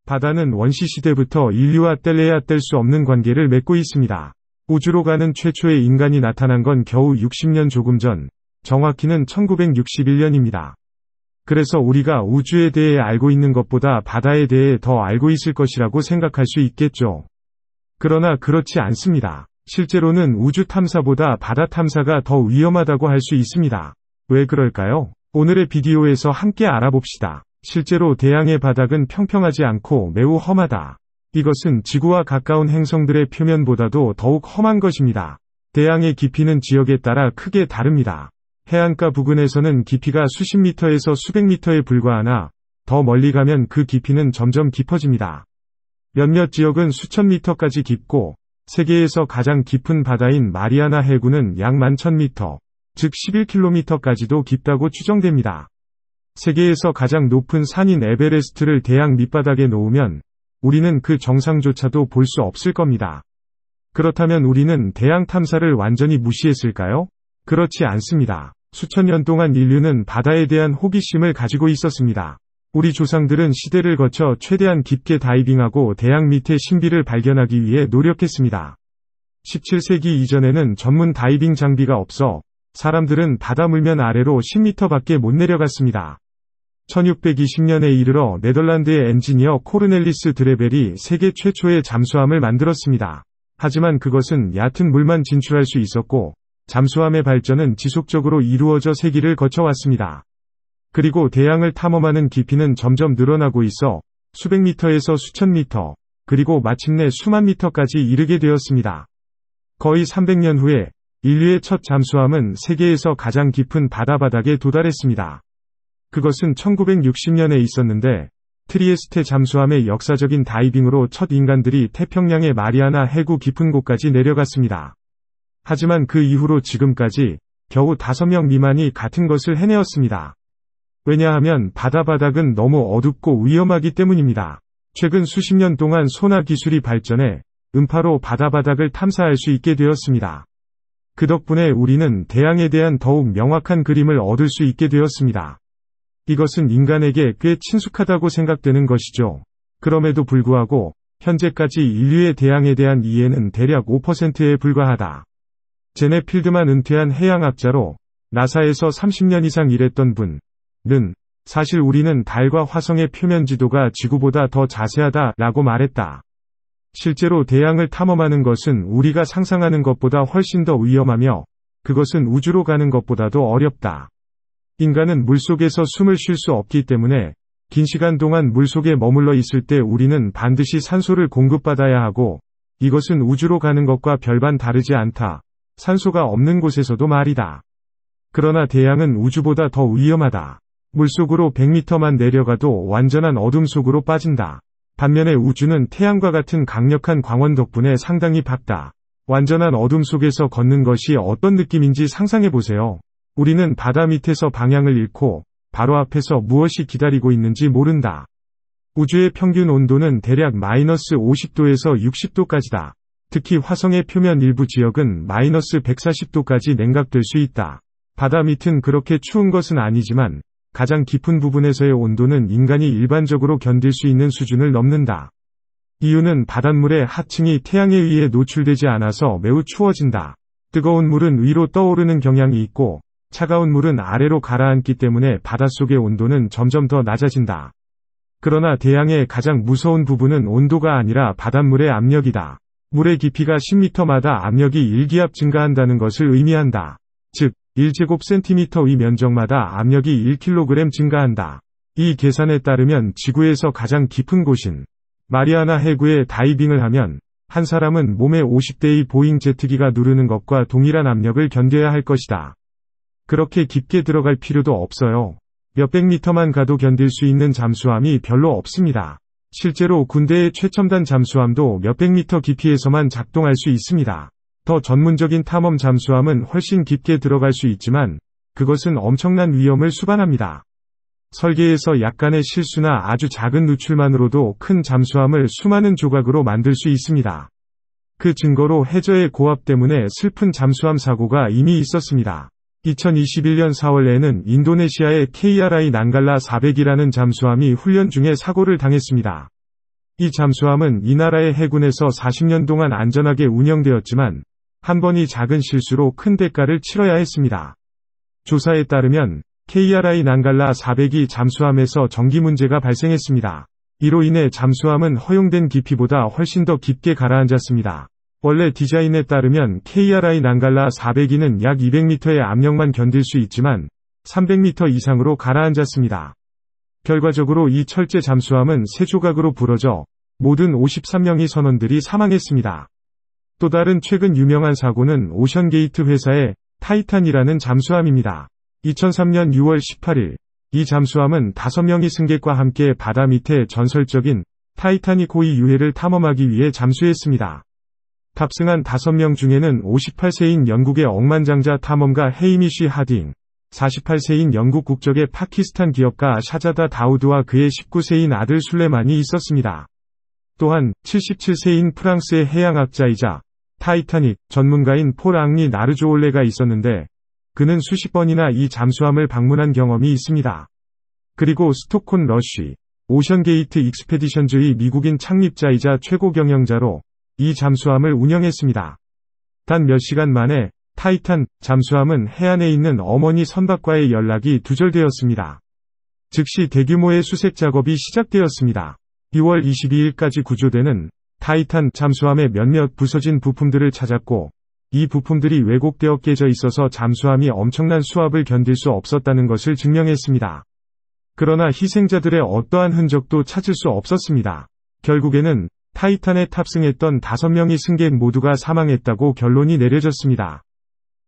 바다는 원시 시대부터 인류와 뗄래야 뗄 수 없는 관계를 맺고 있습니다. 우주로 가는 최초의 인간이 나타난 건 겨우 60년 조금 전, 정확히는 1961년입니다. 그래서 우리가 우주에 대해 알고 있는 것보다 바다에 대해 더 알고 있을 것이라고 생각할 수 있겠죠. 그러나 그렇지 않습니다. 실제로는 우주 탐사보다 바다 탐사가 더 위험하다고 할 수 있습니다. 왜 그럴까요? 오늘의 비디오에서 함께 알아봅시다. 실제로 대양의 바닥은 평평하지 않고 매우 험하다. 이것은 지구와 가까운 행성들의 표면보다도 더욱 험한 것입니다. 대양의 깊이는 지역에 따라 크게 다릅니다. 해안가 부근에서는 깊이가 수십 미터에서 수백 미터에 불과하나 더 멀리 가면 그 깊이는 점점 깊어집니다. 몇몇 지역은 수천 미터까지 깊고 세계에서 가장 깊은 바다인 마리아나 해구는 약 11,000미터, 즉 11km까지도 깊다고 추정됩니다. 세계에서 가장 높은 산인 에베레스트를 대양 밑바닥에 놓으면 우리는 그 정상조차도 볼 수 없을 겁니다. 그렇다면 우리는 대양 탐사를 완전히 무시했을까요? 그렇지 않습니다. 수천 년 동안 인류는 바다에 대한 호기심을 가지고 있었습니다. 우리 조상들은 시대를 거쳐 최대한 깊게 다이빙하고 대양 밑의 신비를 발견하기 위해 노력했습니다. 17세기 이전에는 전문 다이빙 장비가 없어 사람들은 바다 물면 아래로 10m밖에 못 내려갔습니다. 1620년에 이르러 네덜란드의 엔지니어 코르넬리스 드레벨이 세계 최초의 잠수함을 만들었습니다. 하지만 그것은 얕은 물만 진출할 수 있었고 잠수함의 발전은 지속적으로 이루어져 세기를 거쳐왔습니다. 그리고 대양을 탐험하는 깊이는 점점 늘어나고 있어 수백 미터에서 수천 미터, 그리고 마침내 수만 미터까지 이르게 되었습니다. 거의 300년 후에 인류의 첫 잠수함은 세계에서 가장 깊은 바다 바닥에 도달했습니다. 그것은 1960년에 있었는데 트리에스테 잠수함의 역사적인 다이빙으로 첫 인간들이 태평양의 마리아나 해구 깊은 곳까지 내려갔습니다. 하지만 그 이후로 지금까지 겨우 5명 미만이 같은 것을 해내었습니다. 왜냐하면 바다 바닥은 너무 어둡고 위험하기 때문입니다. 최근 수십 년 동안 소나 기술이 발전해 음파로 바다 바닥을 탐사할 수 있게 되었습니다. 그 덕분에 우리는 대양에 대한 더욱 명확한 그림을 얻을 수 있게 되었습니다. 이것은 인간에게 꽤 친숙하다고 생각되는 것이죠. 그럼에도 불구하고 현재까지 인류의 대양에 대한 이해는 대략 5%에 불과하다. 제네 필드만 은퇴한 해양학자로 나사에서 30년 이상 일했던 분은 사실 우리는 달과 화성의 표면 지도가 지구보다 더 자세하다라고 말했다. 실제로 대양을 탐험하는 것은 우리가 상상하는 것보다 훨씬 더 위험하며 그것은 우주로 가는 것보다도 어렵다. 인간은 물속에서 숨을 쉴 수 없기 때문에 긴 시간 동안 물속에 머물러 있을 때 우리는 반드시 산소를 공급받아야 하고 이것은 우주로 가는 것과 별반 다르지 않다. 산소가 없는 곳에서도 말이다. 그러나 대양은 우주보다 더 위험하다. 물속으로 100m만 내려가도 완전한 어둠 속으로 빠진다. 반면에 우주는 태양과 같은 강력한 광원 덕분에 상당히 밝다. 완전한 어둠 속에서 걷는 것이 어떤 느낌인지 상상해보세요. 우리는 바다 밑에서 방향을 잃고 바로 앞에서 무엇이 기다리고 있는지 모른다. 우주의 평균 온도는 대략 마이너스 50도에서 60도까지다. 특히 화성의 표면 일부 지역은 마이너스 140도까지 냉각될 수 있다. 바다 밑은 그렇게 추운 것은 아니지만 가장 깊은 부분에서의 온도는 인간이 일반적으로 견딜 수 있는 수준을 넘는다. 이유는 바닷물의 하층이 태양에 의해 노출되지 않아서 매우 추워진다. 뜨거운 물은 위로 떠오르는 경향이 있고 차가운 물은 아래로 가라앉기 때문에 바닷속의 온도는 점점 더 낮아진다. 그러나 대양의 가장 무서운 부분은 온도가 아니라 바닷물의 압력이다. 물의 깊이가 10m마다 압력이 1기압 증가한다는 것을 의미한다. 즉, 1제곱센티미터 위 면적마다 압력이 1kg 증가한다. 이 계산에 따르면 지구에서 가장 깊은 곳인 마리아나 해구에 다이빙을 하면 한 사람은 몸에 50대의 보잉 제트기가 누르는 것과 동일한 압력을 견뎌야 할 것이다. 그렇게 깊게 들어갈 필요도 없어요. 몇백 미터만 가도 견딜 수 있는 잠수함이 별로 없습니다. 실제로 군대의 최첨단 잠수함도 몇백 미터 깊이에서만 작동할 수 있습니다. 더 전문적인 탐험 잠수함은 훨씬 깊게 들어갈 수 있지만 그것은 엄청난 위험을 수반합니다. 설계에서 약간의 실수나 아주 작은 누출만으로도 큰 잠수함을 수많은 조각으로 만들 수 있습니다. 그 증거로 해저의 고압 때문에 슬픈 잠수함 사고가 이미 있었습니다. 2021년 4월에는 인도네시아의 KRI 난갈라 400이라는 잠수함이 훈련 중에 사고를 당했습니다. 이 잠수함은 이 나라의 해군에서 40년 동안 안전하게 운영되었지만 한 번이 작은 실수로 큰 대가를 치러야 했습니다. 조사에 따르면 KRI 난갈라 400이 잠수함에서 전기 문제가 발생했습니다. 이로 인해 잠수함은 허용된 깊이보다 훨씬 더 깊게 가라앉았습니다. 원래 디자인에 따르면 KRI 난갈라 402는 약 200m의 압력만 견딜 수 있지만 300m 이상으로 가라앉았습니다. 결과적으로 이 철제 잠수함은 세 조각으로 부러져 모든 53명의 선원들이 사망했습니다. 또 다른 최근 유명한 사고는 오션게이트 회사의 타이탄이라는 잠수함입니다. 2003년 6월 18일, 이 잠수함은 5명의 승객과 함께 바다 밑에 전설적인 타이타닉 호의 유해를 탐험하기 위해 잠수했습니다. 탑승한 5명 중에는 58세인 영국의 억만장자 탐험가 헤이미쉬 하딩, 48세인 영국 국적의 파키스탄 기업가 샤자다 다우드와 그의 19세인 아들 술레만이 있었습니다. 또한 77세인 프랑스의 해양학자이자 타이타닉 전문가인 폴 앙리 나르조올레가 있었는데 그는 수십 번이나 이 잠수함을 방문한 경험이 있습니다. 그리고 스토콘 러쉬, 오션게이트 익스페디션즈의 미국인 창립자이자 최고 경영자로 이 잠수함을 운영했습니다. 단 몇 시간 만에 타이탄 잠수함은 해안에 있는 어머니 선박과의 연락이 두절되었습니다. 즉시 대규모의 수색 작업이 시작되었습니다. 6월 22일까지 구조되는 타이탄 잠수함의 몇몇 부서진 부품들을 찾았고 이 부품들이 왜곡되어 깨져 있어서 잠수함이 엄청난 수압을 견딜 수 없었다는 것을 증명했습니다. 그러나 희생자들의 어떠한 흔적도 찾을 수 없었습니다. 결국에는 타이탄에 탑승했던 5명의 승객 모두가 사망했다고 결론이 내려졌습니다.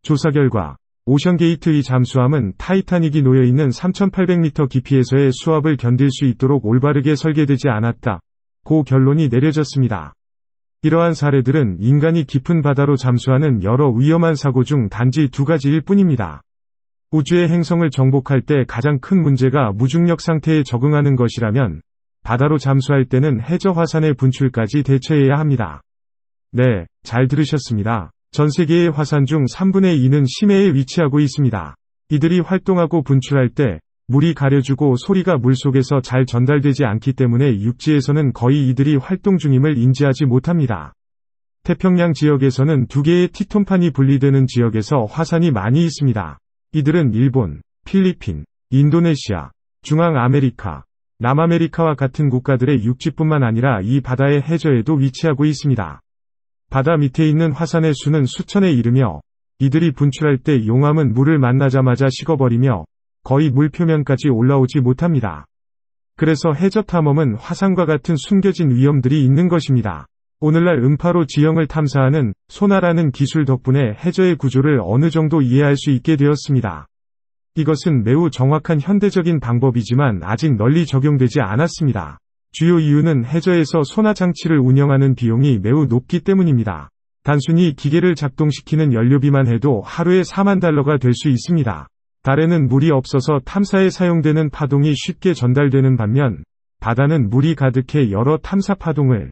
조사 결과 오션게이트의 잠수함은 타이타닉이 놓여있는 3,800m 깊이에서의 수압을 견딜 수 있도록 올바르게 설계되지 않았다고 결론이 내려졌습니다. 이러한 사례들은 인간이 깊은 바다로 잠수하는 여러 위험한 사고 중 단지 2가지일 뿐입니다. 우주의 행성을 정복할 때 가장 큰 문제가 무중력 상태에 적응하는 것이라면 바다로 잠수할 때는 해저 화산의 분출까지 대처해야 합니다. 네, 잘 들으셨습니다. 전 세계의 화산 중 3분의 2는 심해에 위치하고 있습니다. 이들이 활동하고 분출할 때 물이 가려주고 소리가 물속에서 잘 전달되지 않기 때문에 육지에서는 거의 이들이 활동 중임을 인지하지 못합니다. 태평양 지역에서는 2개의 티톤판이 분리되는 지역에서 화산이 많이 있습니다. 이들은 일본, 필리핀, 인도네시아, 중앙아메리카, 남아메리카와 같은 국가들의 육지뿐만 아니라 이 바다의 해저에도 위치하고 있습니다. 바다 밑에 있는 화산의 수는 수천에 이르며 이들이 분출할 때 용암은 물을 만나자마자 식어버리며 거의 물 표면까지 올라오지 못합니다. 그래서 해저 탐험은 화산과 같은 숨겨진 위험들이 있는 것입니다. 오늘날 음파로 지형을 탐사하는 소나라는 기술 덕분에 해저의 구조를 어느 정도 이해할 수 있게 되었습니다. 이것은 매우 정확한 현대적인 방법이지만 아직 널리 적용되지 않았습니다. 주요 이유는 해저에서 소나 장치를 운영하는 비용이 매우 높기 때문입니다. 단순히 기계를 작동시키는 연료비만 해도 하루에 4만 달러가 될 수 있습니다. 달에는 물이 없어서 탐사에 사용되는 파동이 쉽게 전달되는 반면 바다는 물이 가득해 여러 탐사 파동을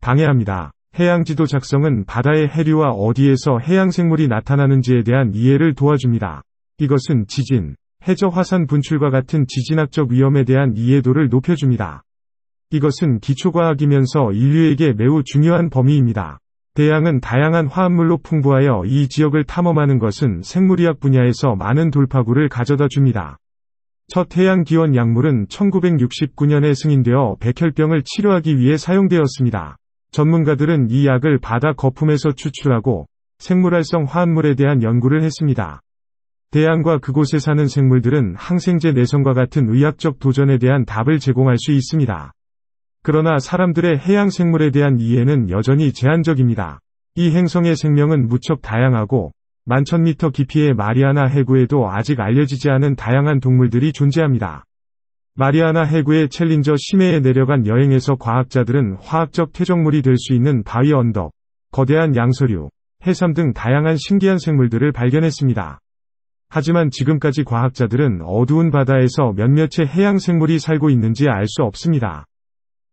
방해합니다. 해양지도 작성은 바다의 해류와 어디에서 해양생물이 나타나는지에 대한 이해를 도와줍니다. 이것은 지진, 해저 화산 분출과 같은 지진학적 위험에 대한 이해도를 높여줍니다. 이것은 기초과학이면서 인류에게 매우 중요한 범위입니다. 대양은 다양한 화합물로 풍부하여 이 지역을 탐험하는 것은 생물의학 분야에서 많은 돌파구를 가져다 줍니다. 첫 해양기원 약물은 1969년에 승인되어 백혈병을 치료하기 위해 사용되었습니다. 전문가들은 이 약을 바다 거품에서 추출하고 생물활성 화합물에 대한 연구를 했습니다. 대양과 그곳에 사는 생물들은 항생제 내성과 같은 의학적 도전에 대한 답을 제공할 수 있습니다. 그러나 사람들의 해양 생물에 대한 이해는 여전히 제한적입니다. 이 행성의 생명은 무척 다양하고 11,000m 깊이의 마리아나 해구에도 아직 알려지지 않은 다양한 동물들이 존재합니다. 마리아나 해구의 챌린저 심해에 내려간 여행에서 과학자들은 화학적 퇴적물이 될 수 있는 바위 언덕, 거대한 양서류, 해삼 등 다양한 신기한 생물들을 발견했습니다. 하지만 지금까지 과학자들은 어두운 바다에서 몇몇의 해양 생물이 살고 있는지 알 수 없습니다.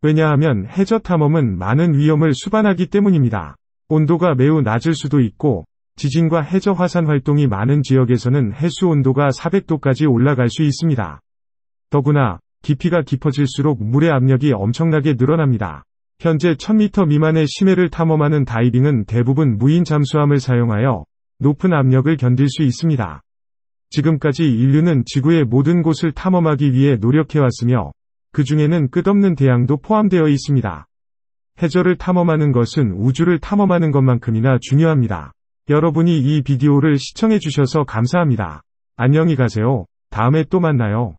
왜냐하면 해저 탐험은 많은 위험을 수반하기 때문입니다. 온도가 매우 낮을 수도 있고 지진과 해저 화산 활동이 많은 지역에서는 해수 온도가 400도까지 올라갈 수 있습니다. 더구나 깊이가 깊어질수록 물의 압력이 엄청나게 늘어납니다. 현재 1000m 미만의 심해를 탐험하는 다이빙은 대부분 무인 잠수함을 사용하여 높은 압력을 견딜 수 있습니다. 지금까지 인류는 지구의 모든 곳을 탐험하기 위해 노력해왔으며 그 중에는 끝없는 대양도 포함되어 있습니다. 해저를 탐험하는 것은 우주를 탐험하는 것만큼이나 중요합니다. 여러분이 이 비디오를 시청해 주셔서 감사합니다. 안녕히 가세요. 다음에 또 만나요.